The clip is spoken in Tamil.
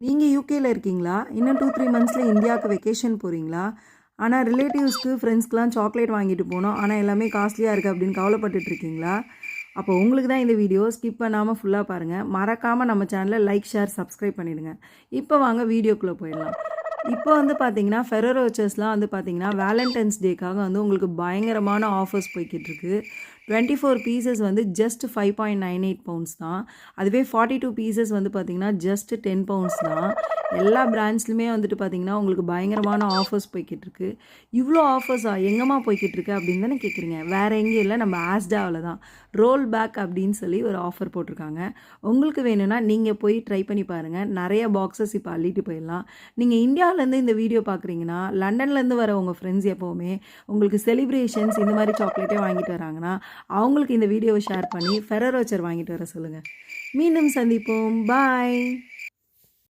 நீங்க யூகேல இருக்கீங்களா? இன்னும் 2, 3 மந்த்ஸ்ல இந்தியாவுக்கு வெக்கேஷன் போறீங்களா? ஆனா ரிலேட்டிவ்ஸ்க்கு, ஃப்ரெண்ட்ஸ்க்குலாம் சாக்லேட் வாங்கிட்டு போனோம். ஆனா எல்லாமே காஸ்ட்லியா இருக்கு அப்படின்னு கவலைப்பட்டுட்டு இருக்கீங்களா? அப்போ உங்களுக்கு தான் இந்த வீடியோ. ஸ்கிப் பண்ணாம ஃபுல்லா பாருங்க. மறக்காம நம்ம சேனல லைக், ஷேர், சப்ஸ்கிரைப் பண்ணிடுங்க. இப்போ வாங்க வீடியோக்குள்ள போயிடலாம். இப்போ வந்து பார்த்தீங்கன்னா, ஃபெரரோ ரோச்சர்ஸ்லாம் வந்து பார்த்தீங்கன்னா, வேலண்டைன்ஸ் டேக்காக வந்து உங்களுக்கு பயங்கரமான ஆஃபர்ஸ் போய்க்கிட்டு இருக்கு. 24 பீசஸ் வந்து ஜஸ்ட் 5.98 பவுண்ட்ஸ் தான். அதுவே 42 பீசஸ் வந்து பார்த்தீங்கன்னா, ஜஸ்ட் 10 பவுண்ட்ஸ் தான். எல்லா பிராண்ட்ஸ்லுமே வந்துட்டு பார்த்தீங்கன்னா, உங்களுக்கு பயங்கரமான ஆஃபர்ஸ் போய்க்கிட்டு இருக்கு. இவ்ளோ ஆஃபர்ஸா? எங்கேம்மா போய்க்கிட்டு இருக்கு அப்படின்னு தானே கேட்குறீங்க. வேற எங்கேயும் இல்ல, நம்ம ஆஸ்டாவில் தான். ரோல் பேக் அப்படின்னு சொல்லி ஒரு ஆஃபர் போட்டிருக்காங்க. உங்களுக்கு வேணும்னா நீங்க போய் ட்ரை பண்ணி பாருங்க. நெறைய பாக்ஸஸ் இப்போ அள்ளிட்டு போயிடலாம். நீங்க இந்தியாவிலேருந்து இந்த வீடியோ பார்க்குறீங்கன்னா, லண்டன்லேருந்து வர உங்க ஃப்ரெண்ட்ஸ் எப்பவுமே உங்களுக்கு செலிப்ரேஷன்ஸ் இந்த மாரி சாக்லேட்டே வாங்கிட்டு வராங்கன்னா, அவங்களுக்கு இந்த வீடியோவை ஷேர் பண்ணி ஃபெரோ ரோச்சர் வாங்கிட்டு வர சொல்லுங்க. மீண்டும் சந்திப்போம். பாய்.